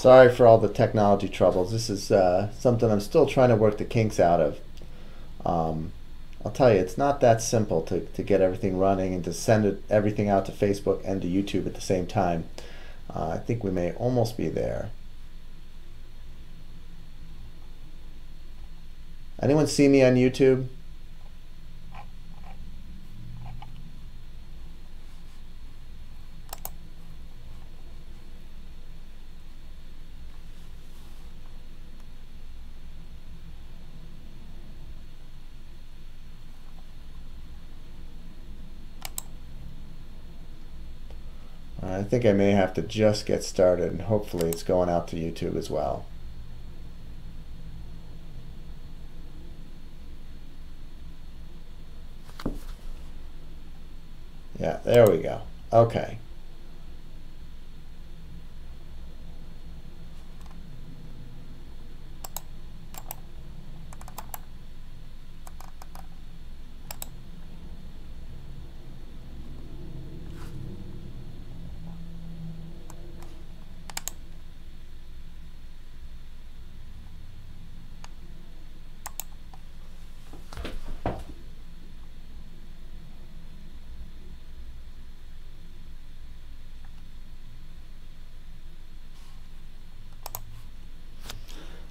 Sorry for all the technology troubles. This is something I'm still trying to work the kinks out of. I'll tell you, it's not that simple to get everything running and to send everything out to Facebook and to YouTube at the same time. I think we may almost be there. Anyone see me on YouTube? I think I may have to just get started, and hopefully it's going out to YouTube as well. Yeah, there we go. Okay.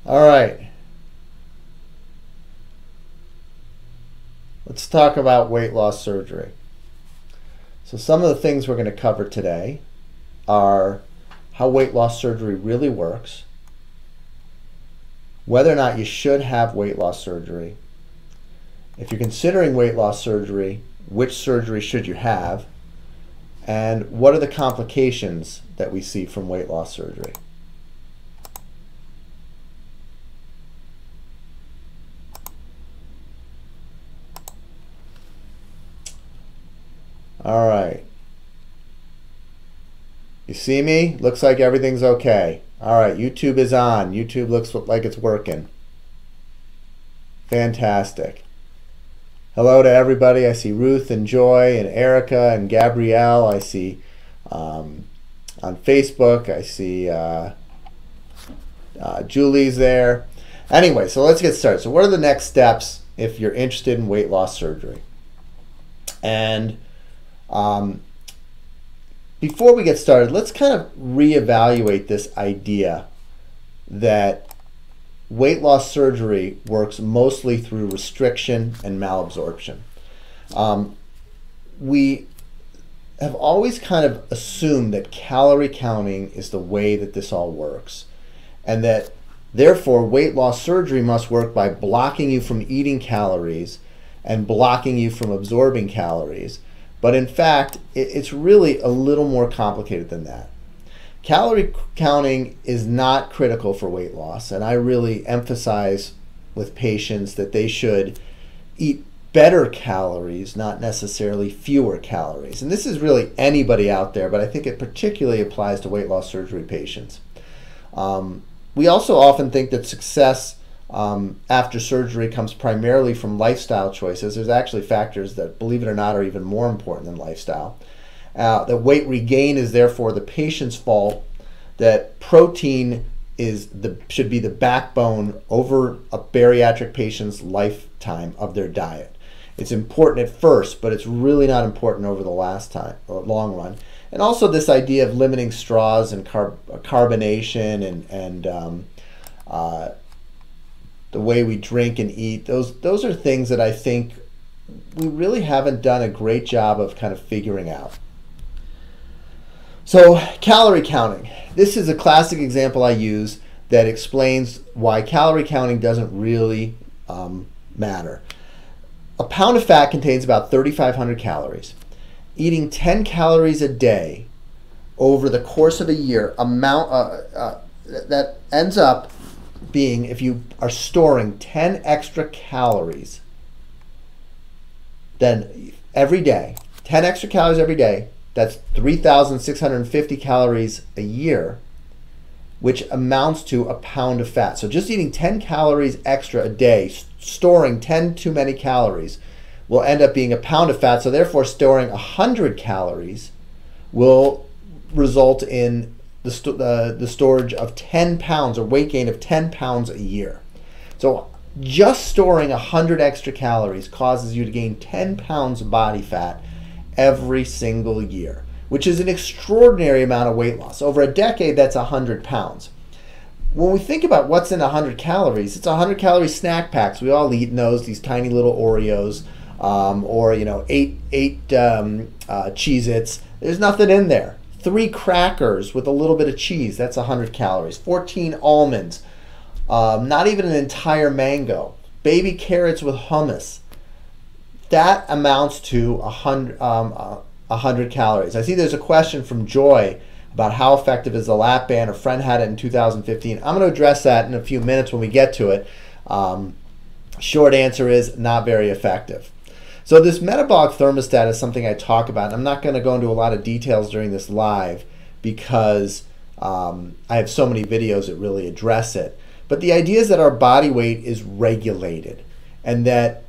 All right. Let's talk about weight loss surgery. So some of the things we're going to cover today are how weight loss surgery really works, whether or not you should have weight loss surgery, if you're considering weight loss surgery, which surgery should you have, and what are the complications that we see from weight loss surgery. All right. You see me? Looks like everything's okay. All right, YouTube is on. YouTube looks like it's working. Fantastic. Hello to everybody. I see Ruth and Joy and Erica and Gabrielle. I see on Facebook. I see Julie's there. Anyway, so let's get started. So what are the next steps if you're interested in weight loss surgery? And before we get started, let's kind of reevaluate this idea that weight loss surgery works mostly through restriction and malabsorption. We have always kind of assumed that calorie counting is the way that this all works, and that therefore weight loss surgery must work by blocking you from eating calories and blocking you from absorbing calories. But in fact, it's really a little more complicated than that. Calorie counting is not critical for weight loss, and I really emphasize with patients that they should eat better calories, not necessarily fewer calories. And this is really anybody out there, but I think it particularly applies to weight loss surgery patients. We also often think that success after surgery comes primarily from lifestyle choices. There's actually factors that, believe it or not, are even more important than lifestyle. That weight regain is therefore the patient's fault, that protein should be the backbone over a bariatric patient's lifetime of their diet. It's important at first, but it's really not important over the long run. And also this idea of limiting straws and carbonation and the way we drink and eat, those are things that I think we really haven't done a great job of kind of figuring out. So calorie counting. This is a classic example I use that explains why calorie counting doesn't really matter. A pound of fat contains about 3,500 calories. Eating 10 calories a day over the course of a year that ends up being, if you are storing 10 extra calories, then every day, 10 extra calories every day, that's 3,650 calories a year, which amounts to a pound of fat. So just eating 10 calories extra a day, storing 10 too many calories, will end up being a pound of fat. So therefore storing 100 calories will result in the storage of 10 pounds or weight gain of 10 pounds a year. So just storing 100 extra calories causes you to gain 10 pounds of body fat every single year, which is an extraordinary amount of weight loss. Over a decade, that's 100 pounds. When we think about what's in 100 calories, it's 100 calorie snack packs. We all eat those, these tiny little Oreos, or eight Cheez-Its. There's nothing in there. 3 crackers with a little bit of cheese, that's 100 calories. 14 almonds, not even an entire mango. Baby carrots with hummus. That amounts to 100 calories. I see there's a question from Joy about how effective is the lap band. A friend had it in 2015. I'm going to address that in a few minutes when we get to it. Short answer is not very effective. So this metabolic thermostat is something I talk about. I'm not going to go into a lot of details during this live because I have so many videos that really address it. But the idea is that our body weight is regulated, and that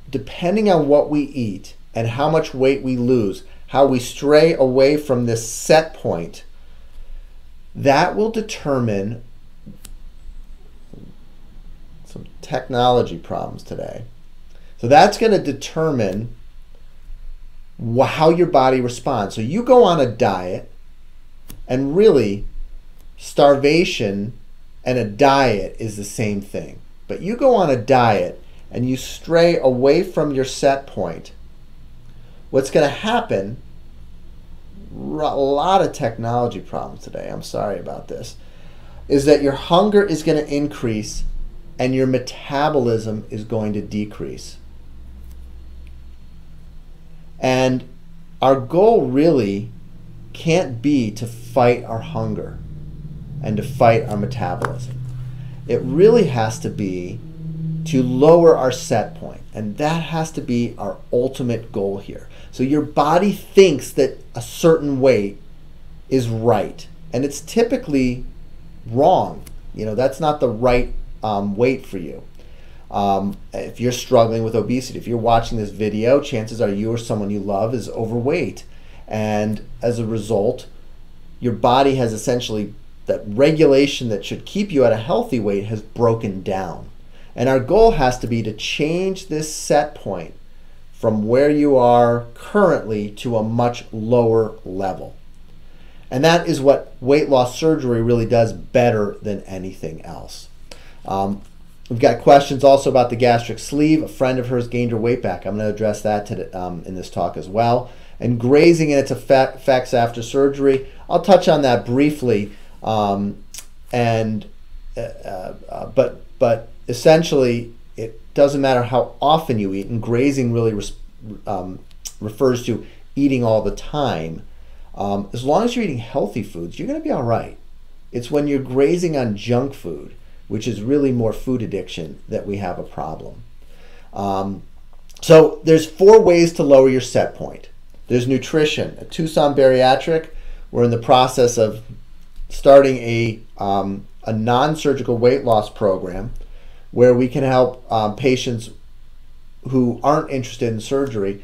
depending on what we eat and how much weight we lose, how we stray away from this set point, that will determine some technology problems today. So that's going to determine how your body responds. So you go on a diet, and really starvation and a diet is the same thing. But you go on a diet and you stray away from your set point, what's going to happen, a lot of technology problems today, I'm sorry about this, is that your hunger is going to increase and your metabolism is going to decrease. And our goal really can't be to fight our hunger and to fight our metabolism. It really has to be to lower our set point, and that has to be our ultimate goal here. So your body thinks that a certain weight is right, and it's typically wrong. That's not the right weight for you. If you're struggling with obesity, if you're watching this video, chances are you or someone you love is overweight, and as a result, your body has essentially, that regulation that should keep you at a healthy weight has broken down. And our goal has to be to change this set point from where you are currently to a much lower level. And that is what weight loss surgery really does better than anything else. We've got questions also about the gastric sleeve. A friend of hers gained her weight back. I'm going to address that in this talk as well. And grazing and its effects after surgery. I'll touch on that briefly. But essentially, it doesn't matter how often you eat, and grazing really refers to eating all the time. As long as you're eating healthy foods, you're going to be all right. It's when you're grazing on junk food, which is really more food addiction, that we have a problem. So there's 4 ways to lower your set point. There's nutrition. At Tucson Bariatric, we're in the process of starting a non-surgical weight loss program where we can help patients who aren't interested in surgery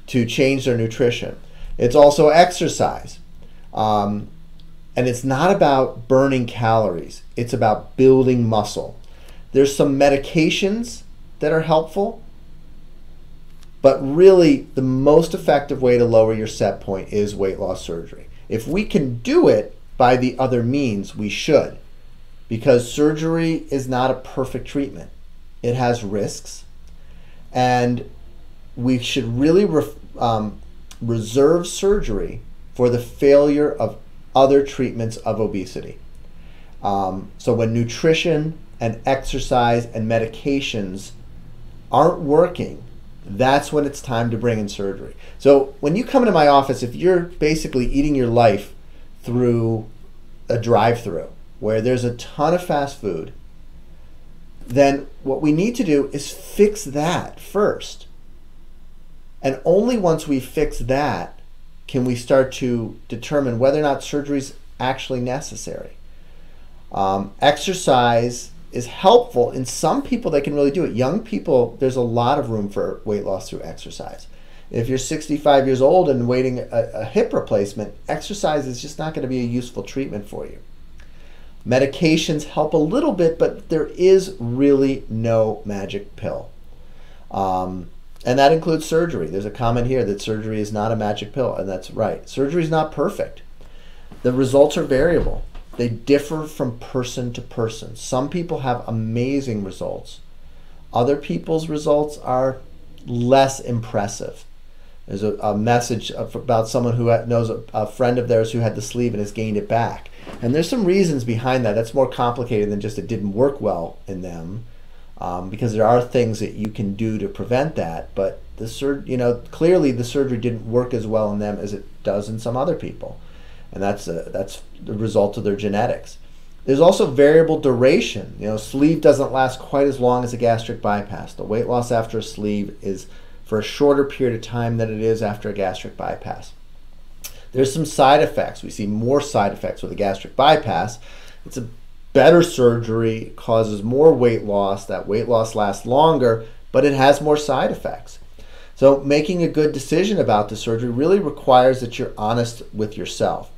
to change their nutrition. It's also exercise. And it's not about burning calories. It's about building muscle. There's some medications that are helpful, but really the most effective way to lower your set point is weight loss surgery. If we can do it by the other means, we should, because surgery is not a perfect treatment. It has risks, and we should really reserve surgery for the failure of other treatments of obesity. So when nutrition and exercise and medications aren't working, that's when it's time to bring in surgery. So when you come into my office, if you're basically eating your life through a drive-through where there's a ton of fast food, then what we need to do is fix that first. And only once we fix that can we start to determine whether or not surgery is actually necessary. Exercise is helpful. In some people, they can really do it. Young people, there's a lot of room for weight loss through exercise. If you're 65 years old and waiting a hip replacement, exercise is just not going to be a useful treatment for you. Medications help a little bit, but there is really no magic pill. And that includes surgery. There's a comment here that surgery is not a magic pill, and that's right. Surgery is not perfect. The results are variable. They differ from person to person. Some people have amazing results. Other people's results are less impressive. There's a message about someone who knows a friend of theirs who had the sleeve and has gained it back. And there's some reasons behind that. That's more complicated than just it didn't work well in them, because there are things that you can do to prevent that. But clearly the surgery didn't work as well in them as it does in some other people, and that's the result of their genetics. There's also variable duration. Sleeve doesn't last quite as long as a gastric bypass. The weight loss after a sleeve is for a shorter period of time than it is after a gastric bypass. There's some side effects. We see more side effects with a gastric bypass. It's a better surgery, causes more weight loss. That weight loss lasts longer, but it has more side effects. So making a good decision about the surgery really requires that you're honest with yourself.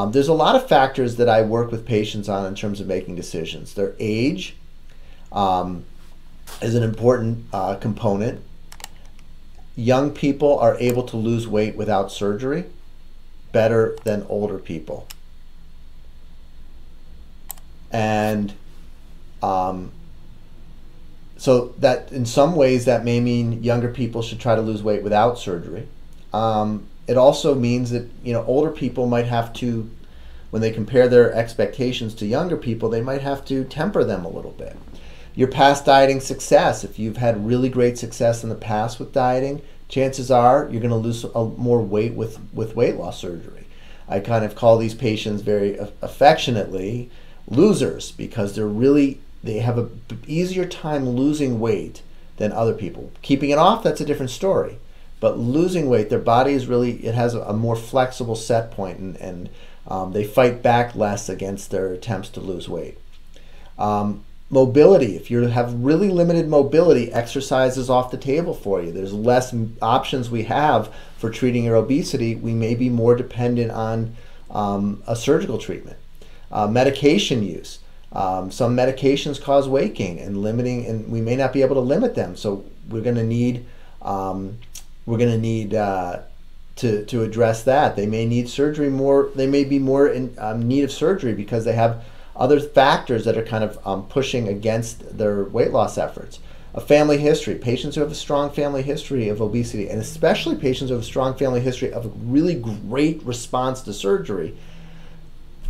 There's a lot of factors that I work with patients on in terms of making decisions. Their age is an important component. Young people are able to lose weight without surgery better than older people. And so that in some ways that may mean younger people should try to lose weight without surgery. It also means that older people might have to, when they compare their expectations to younger people, they might have to temper them a little bit. Your past dieting success, if you've had really great success in the past with dieting, chances are you're going to lose more weight with weight loss surgery. I kind of call these patients very affectionately losers, because they have an easier time losing weight than other people. Keeping it off, that's a different story. But losing weight, their body it has a more flexible set point, and they fight back less against their attempts to lose weight. Mobility, if you have really limited mobility, exercise is off the table for you. There's less options we have for treating your obesity. We may be more dependent on a surgical treatment. Medication use. Some medications cause weight gain, and we may not be able to limit them. So we're going to need to address that. They may need surgery more. They may be more in need of surgery because they have other factors that are kind of pushing against their weight loss efforts. A family history. Patients who have a strong family history of obesity, and especially patients who have a strong family history of a really great response to surgery,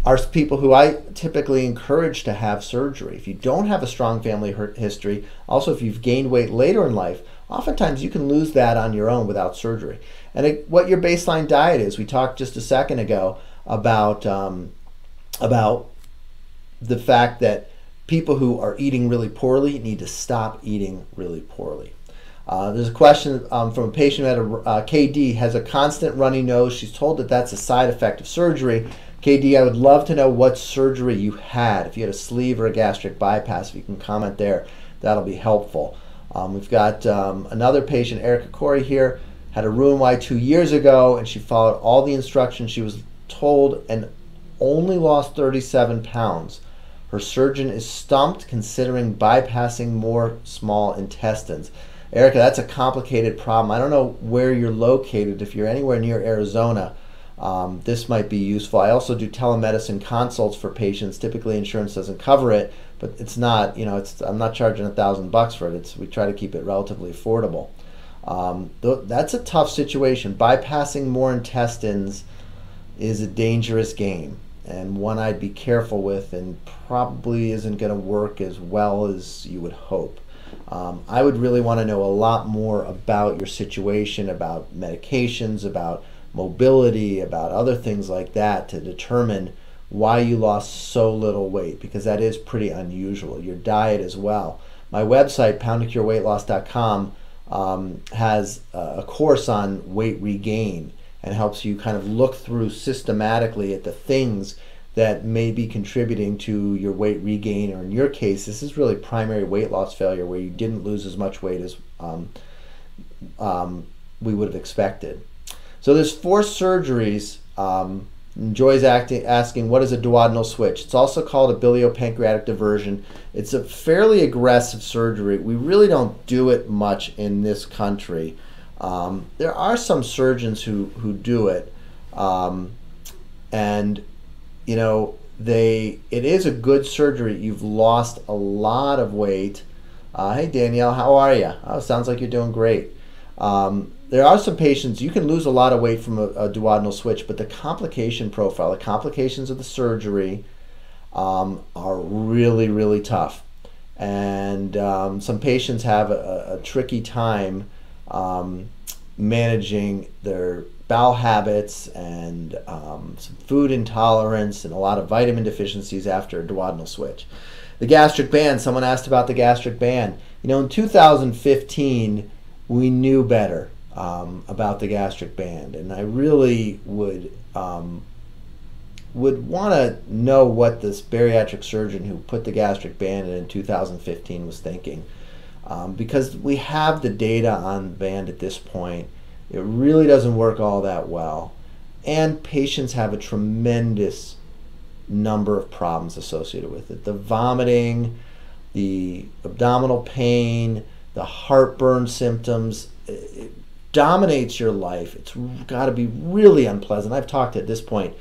are people who I typically encourage to have surgery. If you don't have a strong family history, also if you've gained weight later in life, oftentimes you can lose that on your own without surgery. And what your baseline diet is. We talked just a second ago about the fact that people who are eating really poorly need to stop eating really poorly. There's a question from a patient who had KD, has a constant runny nose. She's told that that's a side effect of surgery. KD, I would love to know what surgery you had. If you had a sleeve or a gastric bypass, if you can comment there, that'll be helpful. We've got another patient, Erica Corey here, had a Roux-en-Y 2 years ago, and she followed all the instructions she was told and only lost 37 pounds. Her surgeon is stumped considering bypassing more small intestines. Erica, that's a complicated problem. I don't know where you're located. If you're anywhere near Arizona, this might be useful. I also do telemedicine consults for patients. Typically insurance doesn't cover it, but it's not, I'm not charging $1,000 for it. We try to keep it relatively affordable. That's a tough situation. Bypassing more intestines is a dangerous game, and one I'd be careful with, and probably isn't going to work as well as you would hope. I would really want to know a lot more about your situation, about medications, about mobility, about other things like that, to determine why you lost so little weight, because that is pretty unusual. Your diet as well. My website, poundtocureweightloss.com, has a course on weight regain, and helps you kind of look through systematically at the things that may be contributing to your weight regain, or in your case, this is really primary weight loss failure, where you didn't lose as much weight as we would have expected. So there's 4 surgeries. Joy's asking, what is a duodenal switch? It's also called a biliopancreatic diversion. It's a fairly aggressive surgery. We really don't do it much in this country. There are some surgeons who do it, and you know, it is a good surgery. You've lost a lot of weight. Hey Danielle, how are you? Oh, sounds like you're doing great. There are some patients, you can lose a lot of weight from a duodenal switch, but the complication profile, the complications of the surgery are really, really tough. And some patients have a tricky time managing their bowel habits and some food intolerance and a lot of vitamin deficiencies after a duodenal switch. The gastric band, someone asked about the gastric band. You know, in 2015, we knew better about the gastric band, and I really would want to know what this bariatric surgeon who put the gastric band in 2015 was thinking, because we have the data on the band at this point. It really doesn't work all that well, and patients have a tremendous number of problems associated with it. The vomiting, the abdominal pain, the heartburn symptoms, it dominates your life. It's got to be really unpleasant. I've talked at this point,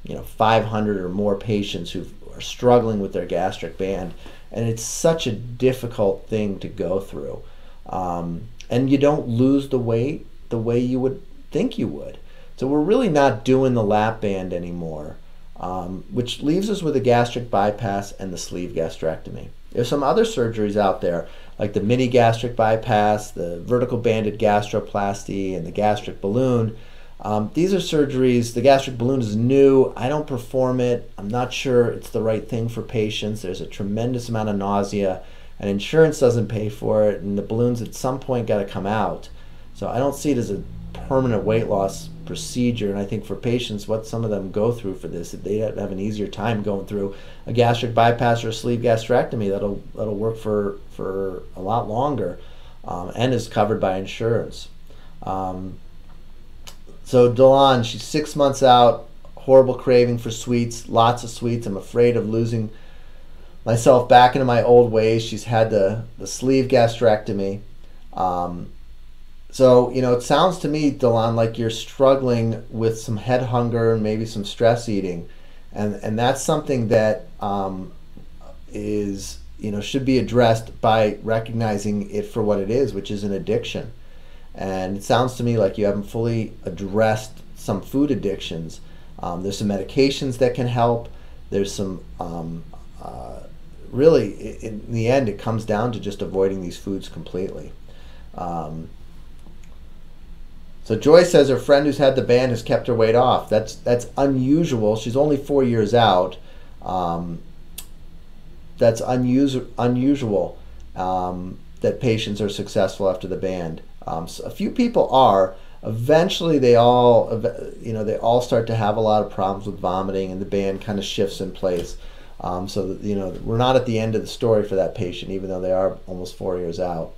500 or more patients who are struggling with their gastric band, and it's such a difficult thing to go through. And you don't lose the weight the way you would think you would. So we're really not doing the lap band anymore, which leaves us with a gastric bypass and the sleeve gastrectomy. There's some other surgeries out there, like the mini gastric bypass, the vertical banded gastroplasty, and the gastric balloon. These are surgeries. The gastric balloon is new. I don't perform it. I'm not sure it's the right thing for patients. There's a tremendous amount of nausea, and insurance doesn't pay for it, and the balloons at some point got to come out. So I don't see it as a permanent weight loss procedure, and I think for patients, what some of them go through for this, they have an easier time going through a gastric bypass or a sleeve gastrectomy that'll work for a lot longer, and is covered by insurance. So Delon, she's 6 months out, horrible craving for sweets, lots of sweets. I'm afraid of losing myself back into my old ways. She's had the sleeve gastrectomy. So, it sounds to me, Delon, like you're struggling with some head hunger and maybe some stress eating. And that's something that is, should be addressed by recognizing it for what it is, which is an addiction. And it sounds to me like you haven't fully addressed some food addictions. There's some medications that can help. There's some, really, in the end, it comes down to just avoiding these foods completely. So Joy says her friend who's had the band has kept her weight off. That's unusual. She's only 4 years out. That's unusual that patients are successful after the band. So a few people are. Eventually, they all start to have a lot of problems with vomiting, and the band kind of shifts in place. So that, we're not at the end of the story for that patient, even though they are almost 4 years out.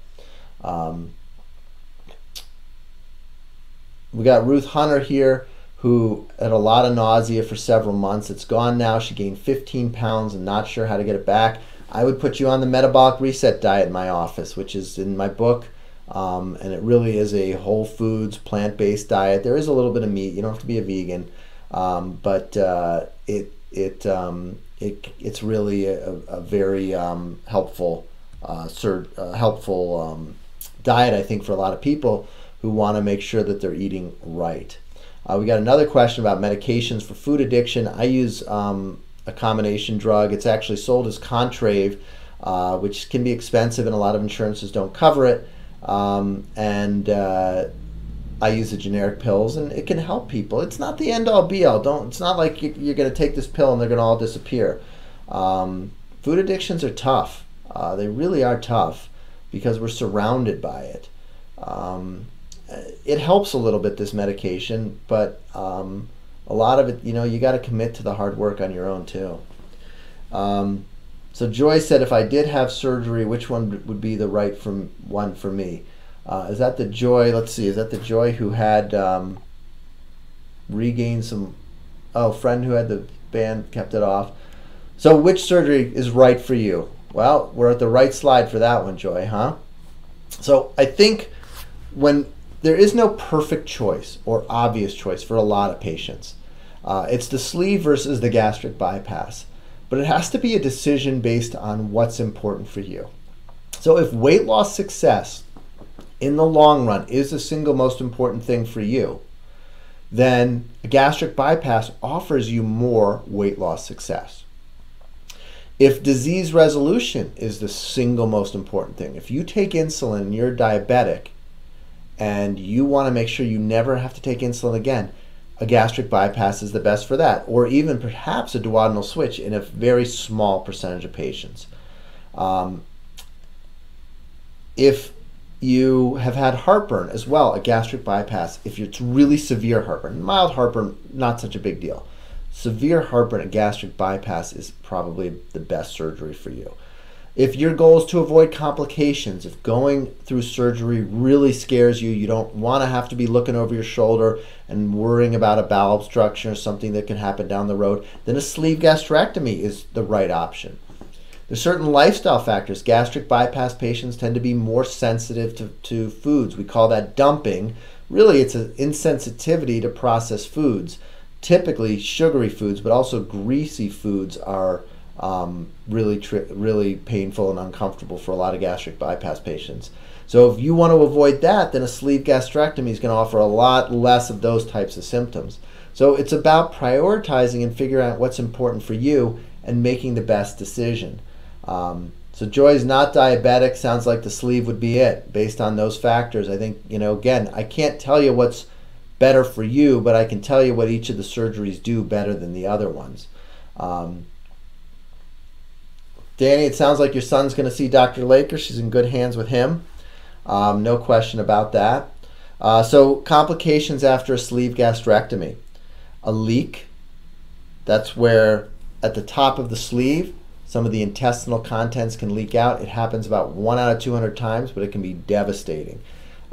We got Ruth Hunter here, who had a lot of nausea for several months. It's gone now. She gained 15 pounds and not sure how to get it back. I would put you on the metabolic reset diet in my office, which is in my book. And it really is a whole foods, plant-based diet. There is a little bit of meat. You don't have to be a vegan, but it's really a very helpful diet, I think, for a lot of people who want to make sure that they're eating right. We got another question about medications for food addiction. I use a combination drug. It's actually sold as Contrave, which can be expensive, and a lot of insurances don't cover it. And I use the generic pills, and it can help people. It's not the end-all be-all. It's not like you're going to take this pill and they're going to all disappear. Food addictions are tough. They really are tough because we're surrounded by it. It helps a little bit, this medication, but a lot of it, you got to commit to the hard work on your own too. So Joy said, if I did have surgery, which one would be the right one for me? Is that the Joy? Let's see. Is that the Joy who had regained some? Oh, friend who had the band kept it off. So which surgery is right for you? Well, we're at the right slide for that one, Joy, huh? So I think when there is no perfect choice or obvious choice for a lot of patients, it's the sleeve versus the gastric bypass. But it has to be a decision based on what's important for you. So if weight loss success in the long run is the single most important thing for you, then a gastric bypass offers you more weight loss success. If disease resolution is the single most important thing, if you take insulin and you're diabetic and you want to make sure you never have to take insulin again, a gastric bypass is the best for that, or even perhaps a duodenal switch in a very small percentage of patients. If you have had heartburn as well, a gastric bypass, if it's really severe heartburn, mild heartburn, not such a big deal. Severe heartburn, a gastric bypass is probably the best surgery for you. If your goal is to avoid complications, if going through surgery really scares you, you don't want to have to be looking over your shoulder and worrying about a bowel obstruction or something that can happen down the road, then a sleeve gastrectomy is the right option. There's certain lifestyle factors. Gastric bypass patients tend to be more sensitive to foods. We call that dumping. Really, it's an insensitivity to processed foods. Typically sugary foods, but also greasy foods are really painful and uncomfortable for a lot of gastric bypass patients. So if you want to avoid that, then a sleeve gastrectomy is going to offer a lot less of those types of symptoms. So it's about prioritizing and figuring out what's important for you and making the best decision. So Joy's not diabetic. Sounds like the sleeve would be it based on those factors. I think, again, I can't tell you what's better for you, but I can tell you what each of the surgeries do better than the other ones. Danny, it sounds like your son's going to see Dr. Laker. She's in good hands with him. No question about that. So complications after a sleeve gastrectomy. A leak, that's where at the top of the sleeve, some of the intestinal contents can leak out. It happens about 1 out of 200 times, but it can be devastating.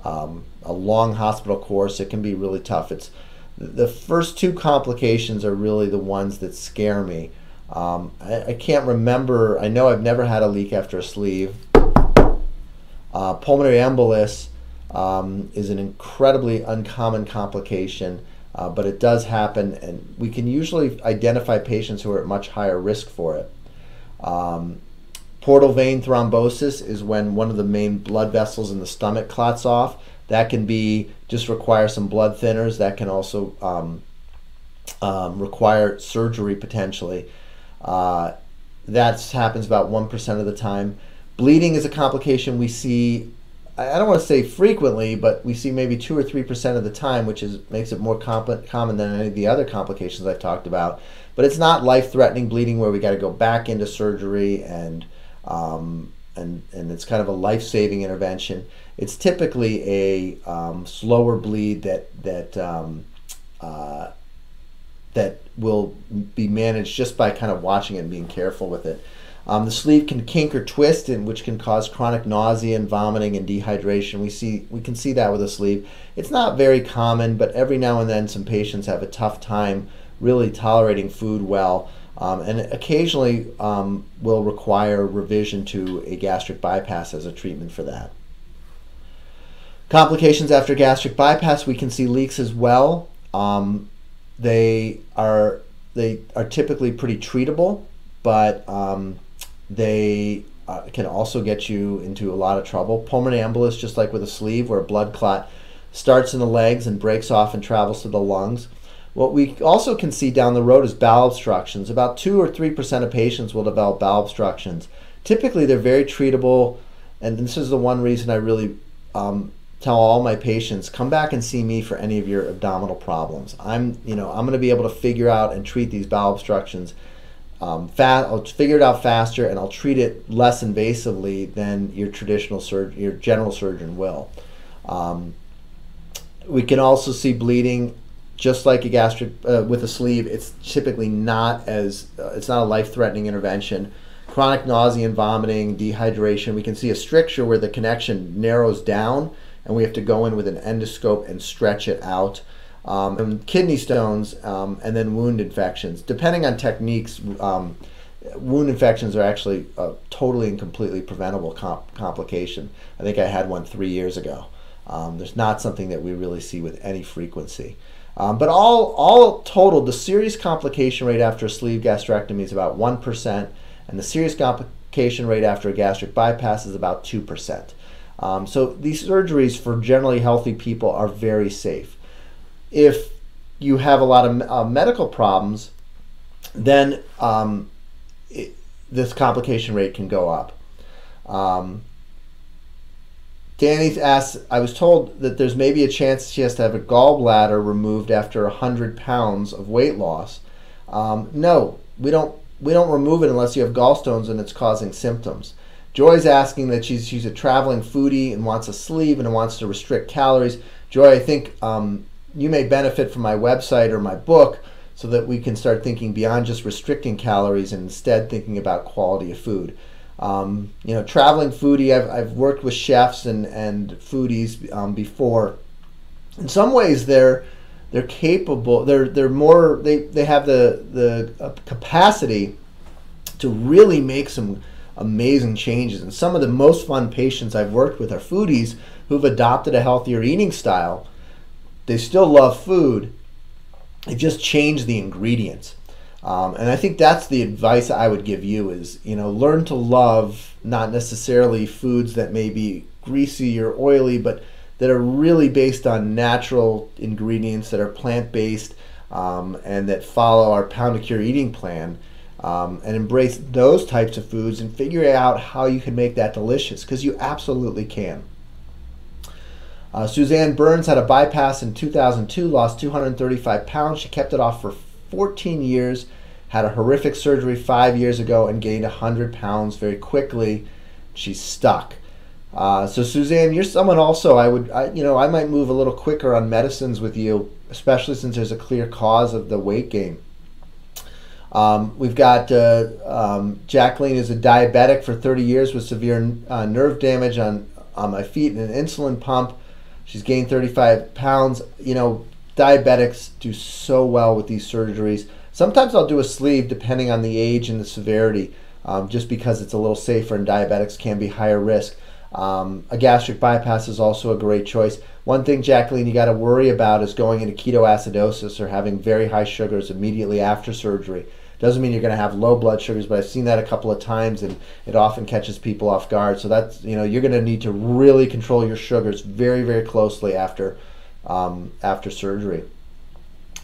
A long hospital course, it can be really tough. It's the first two complications are really the ones that scare me. I can't remember. I know I've never had a leak after a sleeve. Pulmonary embolus is an incredibly uncommon complication, but it does happen, and we can usually identify patients who are at much higher risk for it. Portal vein thrombosis is when one of the main blood vessels in the stomach clots off. That can be just require some blood thinners. That can also require surgery potentially. That happens about 1% of the time. Bleeding is a complication we see, I don't want to say frequently, but we see maybe 2 or 3% of the time, which makes it more common than any of the other complications I've talked about. But it's not life-threatening bleeding where we got to go back into surgery and it's kind of a life-saving intervention. It's typically a slower bleed that will be managed just by kind of watching it and being careful with it. The sleeve can kink or twist, which can cause chronic nausea and vomiting and dehydration. We can see that with a sleeve. It's not very common, but every now and then some patients have a tough time really tolerating food well, and occasionally will require revision to a gastric bypass as a treatment for that. Complications after gastric bypass, we can see leaks as well. They are typically pretty treatable, but they can also get you into a lot of trouble. Pulmonary embolus, just like with a sleeve, where a blood clot starts in the legs and breaks off and travels to the lungs. What we also can see down the road is bowel obstructions. About 2 or 3% of patients will develop bowel obstructions. Typically, they're very treatable, and this is the one reason I really tell all my patients, come back and see me for any of your abdominal problems. I'm going to be able to figure out and treat these bowel obstructions I'll figure it out faster, and I'll treat it less invasively than your traditional your general surgeon will. We can also see bleeding, just like a gastric with a sleeve. It's typically not it's not a life-threatening intervention. Chronic nausea and vomiting, dehydration. We can see a stricture where the connection narrows down and we have to go in with an endoscope and stretch it out. And kidney stones, and then wound infections. Depending on techniques, wound infections are actually a totally and completely preventable complication. I think I had one 3 years ago. There's not something that we really see with any frequency. But all totaled, the serious complication rate after a sleeve gastrectomy is about 1%, and the serious complication rate after a gastric bypass is about 2%. So these surgeries for generally healthy people are very safe. If you have a lot of medical problems, then this complication rate can go up. Danny asks, I was told that there's maybe a chance she has to have a gallbladder removed after 100 pounds of weight loss. No, we don't remove it unless you have gallstones and it's causing symptoms. Joy's asking that she's a traveling foodie and wants a sleeve and wants to restrict calories. Joy, I think you may benefit from my website or my book so that we can start thinking beyond just restricting calories and instead thinking about quality of food. Traveling foodie, I've worked with chefs and foodies before. In some ways, they're capable. They're more. They have the capacity to really make some amazing changes. And some of the most fun patients I've worked with are foodies who've adopted a healthier eating style. They still love food. They just change the ingredients. And I think that's the advice I would give you is, learn to love not necessarily foods that may be greasy or oily, but that are really based on natural ingredients that are plant-based and that follow our Pound to Cure eating plan, and embrace those types of foods and figure out how you can make that delicious, because you absolutely can. Suzanne Burns had a bypass in 2002, lost 235 pounds. She kept it off for 14 years, had a horrific surgery 5 years ago, and gained 100 pounds very quickly. She's stuck. So Suzanne, you're someone also I might move a little quicker on medicines with you, especially since there's a clear cause of the weight gain. We've got Jacqueline is a diabetic for 30 years with severe nerve damage on my feet and an insulin pump. She's gained 35 pounds. Diabetics do so well with these surgeries. Sometimes I'll do a sleeve depending on the age and the severity, just because it's a little safer and diabetics can be higher risk. A gastric bypass is also a great choice. One thing, Jacqueline, you got to worry about is going into ketoacidosis or having very high sugars immediately after surgery. Doesn't mean you're going to have low blood sugars, but I've seen that a couple of times, and it often catches people off guard. So that's, you're going to need to really control your sugars very, very closely after surgery.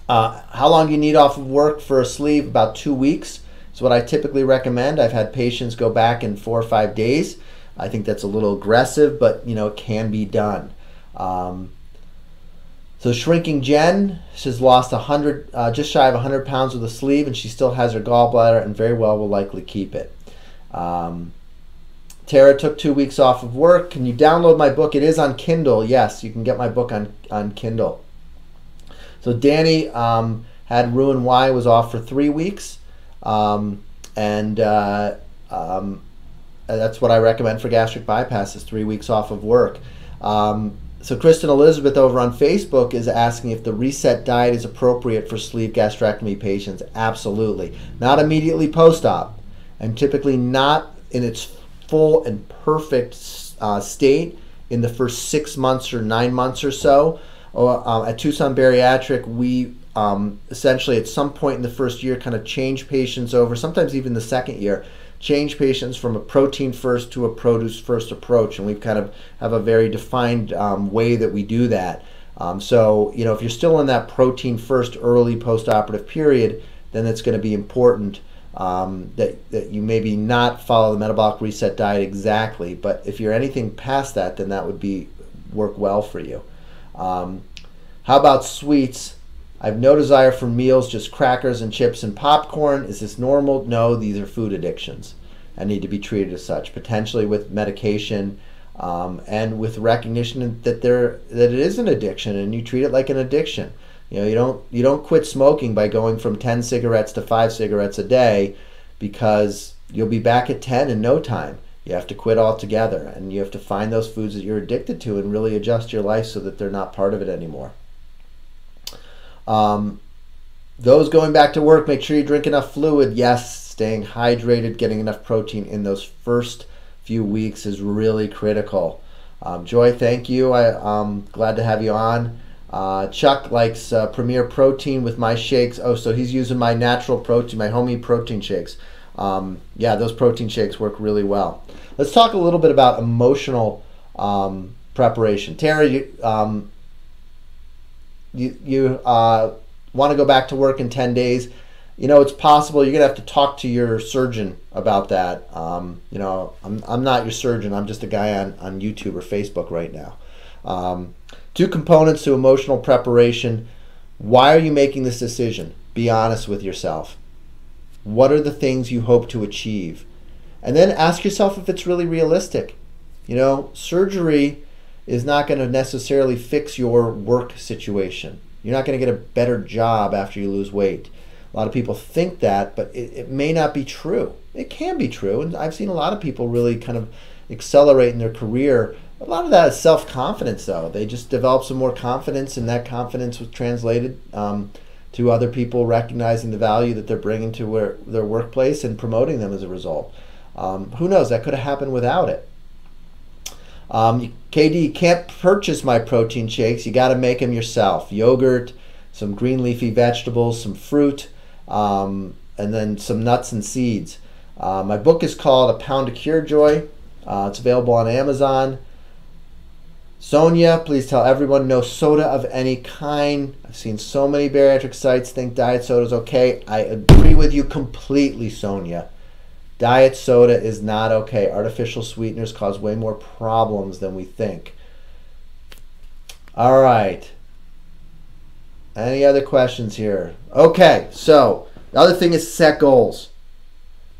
How long do you need off of work for a sleeve? About 2 weeks is what I typically recommend. I've had patients go back in 4 or 5 days. I think that's a little aggressive, but it can be done. So Shrinking Jen, she's lost just shy of 100 pounds with a sleeve, and she still has her gallbladder and very well will likely keep it. Tara took 2 weeks off of work. Can you download my book? It is on Kindle. Yes, you can get my book on Kindle. So Danny had Roux-en-Y, was off for 3 weeks, and that's what I recommend for gastric bypass is 3 weeks off of work. So Kristen Elizabeth over on Facebook is asking if the reset diet is appropriate for sleeve gastrectomy patients. Absolutely. Not immediately post-op, and typically not in its full and perfect state in the first 6 months or 9 months or so. At Tucson Bariatric, we essentially at some point in the first year kind of change patients over, sometimes even the second year, change patients from a protein first to a produce first approach, and we kind of have a very defined way that we do that. So if you're still in that protein first early post-operative period, then it's going to be important that you maybe not follow the metabolic reset diet exactly, but if you're anything past that, then that would work well for you. How about sweets? I have no desire for meals, just crackers and chips and popcorn. Is this normal? No, these are food addictions and need to be treated as such, potentially with medication and with recognition that it is an addiction, and you treat it like an addiction. You don't quit smoking by going from 10 cigarettes to 5 cigarettes a day, because you'll be back at 10 in no time. You have to quit altogether, and you have to find those foods that you're addicted to and really adjust your life so that they're not part of it anymore. Those going back to work, make sure you drink enough fluid. Yes, staying hydrated, getting enough protein in those first few weeks is really critical. Joy, thank you. I'm glad to have you on. Chuck likes Premier Protein with my shakes. Oh, so he's using my natural protein, my homemade protein shakes. Yeah, those protein shakes work really well. Let's talk a little bit about emotional preparation. Tara, you want to go back to work in 10 days. You know, it's possible. You're going to have to talk to your surgeon about that. You know, I'm not your surgeon. I'm just a guy on YouTube or Facebook right now. 2 components to emotional preparation. Why are you making this decision? Be honest with yourself. What are the things you hope to achieve? And then ask yourself if it's really realistic. You know, surgery is not going to necessarily fix your work situation. You're not going to get a better job after you lose weight. A lot of people think that, but it may not be true. It can be true, and I've seen a lot of people really kind of accelerate in their career. A lot of that is self-confidence, though. They just develop some more confidence, and that confidence was translated to other people recognizing the value that they're bringing to their workplace and promoting them as a result. Who knows? That could have happened without it. KD, you can't purchase my protein shakes. You got to make them yourself. Yogurt, some green leafy vegetables, some fruit, and then some nuts and seeds. My book is called A Pound to Cure Joy. It's available on Amazon. Sonia, please tell everyone no soda of any kind. I've seen so many bariatric sites think diet soda is okay. I agree with you completely, Sonia. Diet soda is not okay. Artificial sweeteners cause way more problems than we think. All right. Any other questions here? Okay, so the other thing is set goals.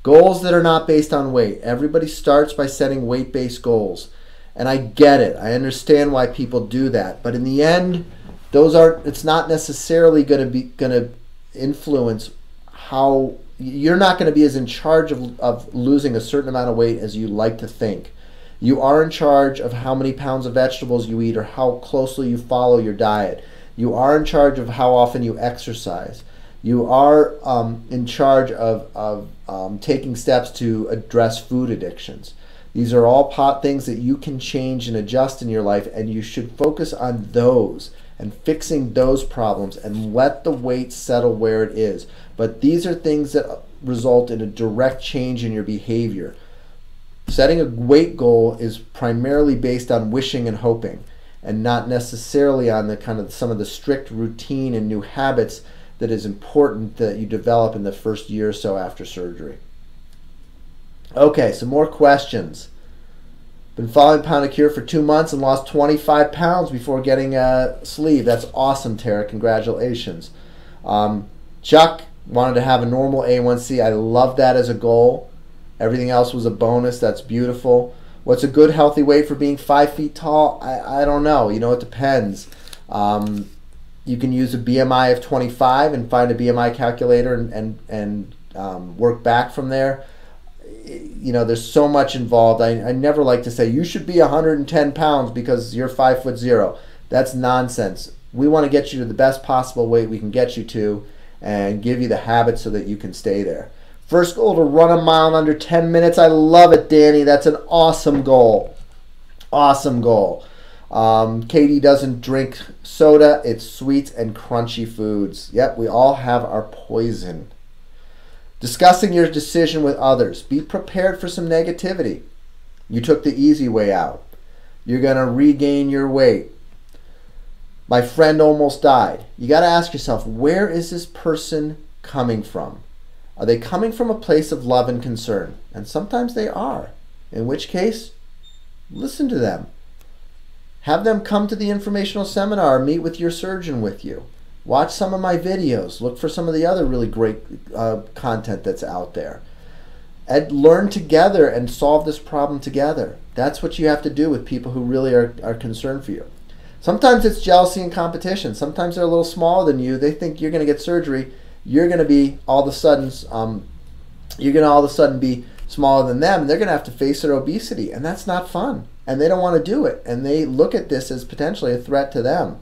Goals that are not based on weight. Everybody starts by setting weight-based goals. And I get it. I understand why people do that. But in the end, it's not necessarily going to influence how you're not going to be as in charge of losing a certain amount of weight as you like to think. You are in charge of how many pounds of vegetables you eat or how closely you follow your diet. You are in charge of how often you exercise. You are in charge of taking steps to address food addictions. These are all things that you can change and adjust in your life, and you should focus on those and fixing those problems and let the weight settle where it is. But these are things that result in a direct change in your behavior. Setting a weight goal is primarily based on wishing and hoping, and not necessarily on the kind of some of the strict routine and new habits that is important that you develop in the first year or so after surgery. Okay, some more questions. Been following Pound to Cure for 2 months and lost 25 pounds before getting a sleeve. That's awesome, Tara. Congratulations. Chuck wanted to have a normal A1C. I love that as a goal. Everything else was a bonus. That's beautiful. What's a good healthy weight for being 5 feet tall? I don't know. You know, it depends. You can use a BMI of 25 and find a BMI calculator and work back from there. You know, there's so much involved. I never like to say you should be 110 pounds because you're 5'0". That's nonsense. We want to get you to the best possible weight we can get you to and give you the habits so that you can stay there. First goal to run a mile in under 10 minutes. I love it, Danny. That's an awesome goal. Awesome goal. Katie doesn't drink soda. It's sweet and crunchy foods. Yep, we all have our poison. Discussing your decision with others. Be prepared for some negativity. You took the easy way out. You're going to regain your weight. My friend almost died. You got to ask yourself, where is this person coming from? Are they coming from a place of love and concern? And sometimes they are. In which case, listen to them. Have them come to the informational seminar, meet with your surgeon with you. Watch some of my videos. Look for some of the other really great content that's out there. And learn together and solve this problem together. That's what you have to do with people who really are concerned for you. Sometimes it's jealousy and competition. Sometimes they're a little smaller than you. They think you're going to get surgery. You're going to be all of a sudden be smaller than them, they're going to have to face their obesity, and that's not fun. And they don't want to do it, and they look at this as potentially a threat to them.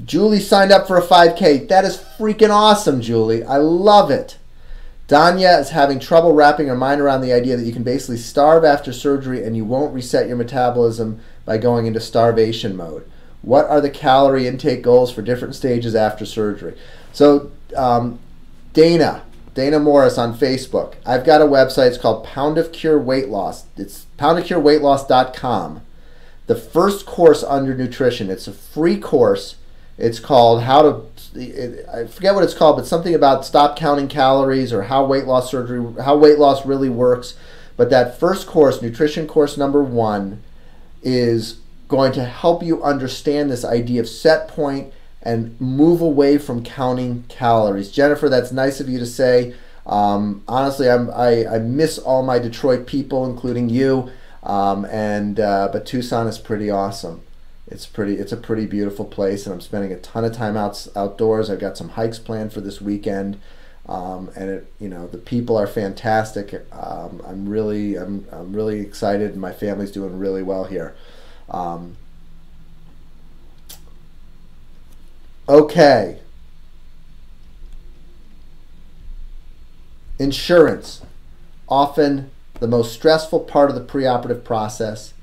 Julie signed up for a 5K. That is freaking awesome, Julie. I love it. Danya is having trouble wrapping her mind around the idea that you can basically starve after surgery and you won't reset your metabolism by going into starvation mode. What are the calorie intake goals for different stages after surgery? So Dana Morris on Facebook. I've got a website. It's called Pound of Cure Weight Loss. It's poundofcureweightloss.com. The first course under nutrition. It's a free course. It's called I forget what it's called, but something about stop counting calories or how weight loss really works. But that first course, nutrition course number 1, is going to help you understand this idea of set point and move away from counting calories. Jennifer, that's nice of you to say. Honestly, I miss all my Detroit people, including you. But Tucson is pretty awesome. It's a pretty beautiful place, and I'm spending a ton of time outdoors. I've got some hikes planned for this weekend, and the people are fantastic. I'm really excited, and my family's doing really well here. Okay. Insurance, often the most stressful part of the preoperative process.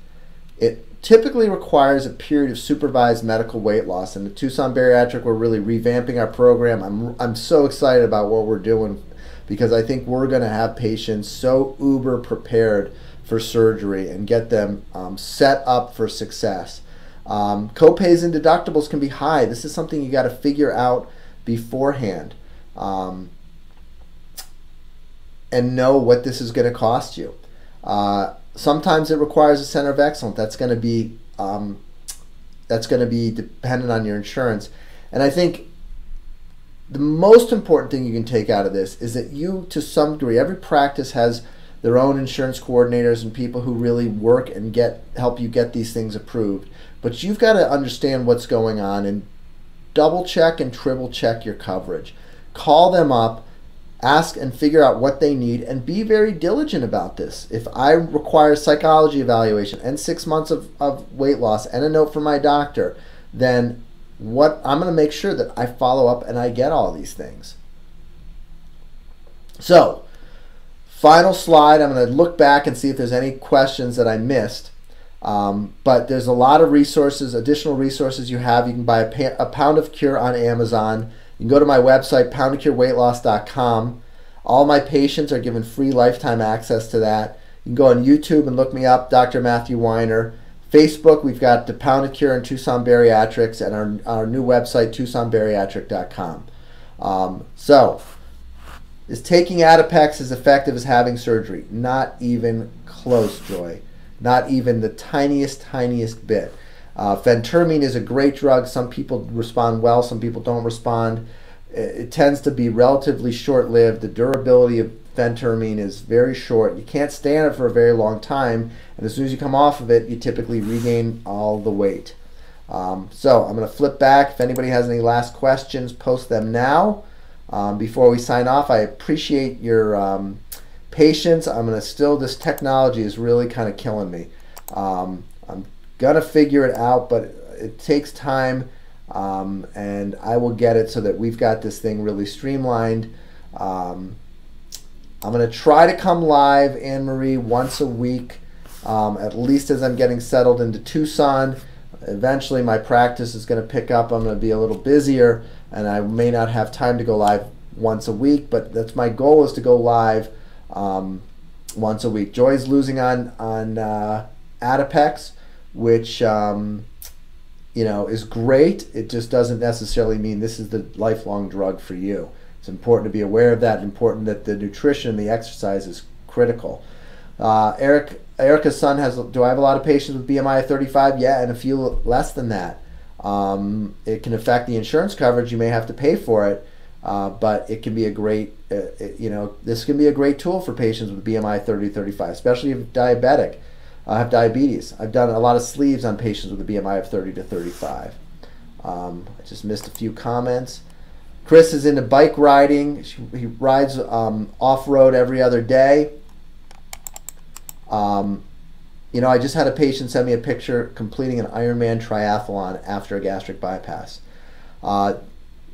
It typically requires a period of supervised medical weight loss. And the Tucson Bariatric, we're really revamping our program. I'm so excited about what we're doing, because I think we're going to have patients so uber prepared for surgery and get them set up for success. Copays and deductibles can be high. This is something you got to figure out beforehand, and know what this is going to cost you. Sometimes it requires a center of excellence. That's going to be dependent on your insurance. And I think the most important thing you can take out of this is that you, to some degree, every practice has their own insurance coordinators and people who really work and help you get these things approved. But you've got to understand what's going on and double check and triple check your coverage. Call them up, ask and figure out what they need, and be very diligent about this. If I require psychology evaluation and 6 months of weight loss and a note from my doctor, then I'm going to make sure that I follow up and I get all these things. So, final slide. I'm going to look back and see if there's any questions that I missed. But there's a lot of resources, additional resources you have. You can buy a Pound of Cure on Amazon. You can go to my website, poundofcureweightloss.com. All my patients are given free lifetime access to that. You can go on YouTube and look me up, Dr. Matthew Weiner. Facebook, we've got the Pound of Cure and Tucson Bariatrics, and our new website, tucsonbariatric.com. So, is taking Adipex as effective as having surgery? Not even close, Joy. Not even the tiniest bit. Phentermine is a great drug. Some people respond well, some people don't respond. It tends to be relatively short-lived. The durability of phentermine is very short. You can't stay on it for a very long time, and as soon as you come off of it, you typically regain all the weight. So I'm going to flip back. If anybody has any last questions, post them now. Before we sign off, I appreciate your patience. This technology is really kind of killing me. I'm gonna figure it out, but it takes time, and I will get it so that we've got this thing really streamlined. I'm gonna try to come live, Anne-Marie, once a week, at least as I'm getting settled into Tucson. Eventually my practice is going to pick up. I'm going to be a little busier, and I may not have time to go live once a week, but that's my goal, is to go live once a week. Joy's losing on Adipex, which is great. It just doesn't necessarily mean this is the lifelong drug for you. It's important to be aware of that. Important that the nutrition and the exercise is critical. Erica's son do I have a lot of patients with BMI of 35? Yeah, and a few less than that. It can affect the insurance coverage. You may have to pay for it, but it can be a great, this can be a great tool for patients with BMI 30-35, especially if diabetic. Have diabetes. I've done a lot of sleeves on patients with a BMI of 30 to 35. I just missed a few comments. Chris is into bike riding. He rides off-road every other day. You know, I just had a patient send me a picture completing an Ironman triathlon after a gastric bypass.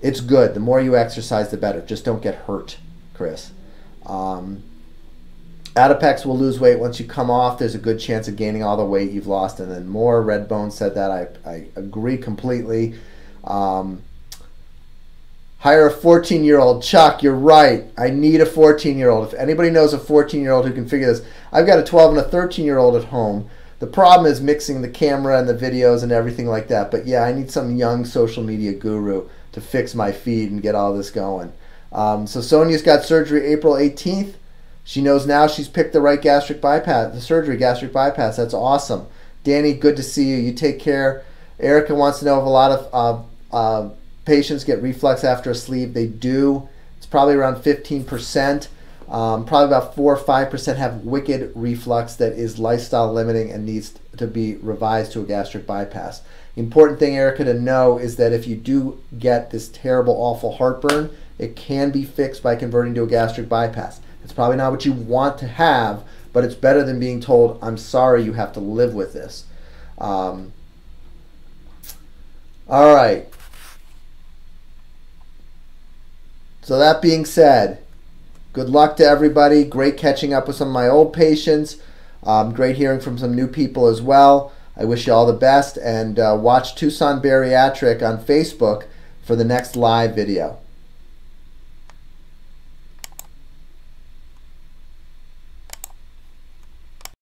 It's good. The more you exercise, the better. Just don't get hurt, Chris. Adipex will lose weight once you come off. There's a good chance of gaining all the weight you've lost and then more. Redbone said that. I agree completely. Hire a 14-year-old. Chuck, you're right. I need a 14-year-old. If anybody knows a 14-year-old who can figure this. I've got a 12 and a 13-year-old at home. The problem is mixing the camera and the videos and everything like that. But yeah, I need some young social media guru to fix my feed and get all this going. So Sonia's got surgery April 18th. She knows now she's picked the right gastric bypass, the surgery gastric bypass. That's awesome. Danny, good to see you. You take care. Erica wants to know if a lot of patients get reflux after a sleeve. They do. It's probably around 15%. Probably about 4 or 5% have wicked reflux that is lifestyle limiting and needs to be revised to a gastric bypass. The important thing, Erica, to know is that if you do get this terrible, awful heartburn, it can be fixed by converting to a gastric bypass. It's probably not what you want to have, but it's better than being told, I'm sorry, you have to live with this. All right. So that being said, good luck to everybody. Great catching up with some of my old patients. Great hearing from some new people as well. I wish you all the best, and watch Tucson Bariatric on Facebook for the next live video.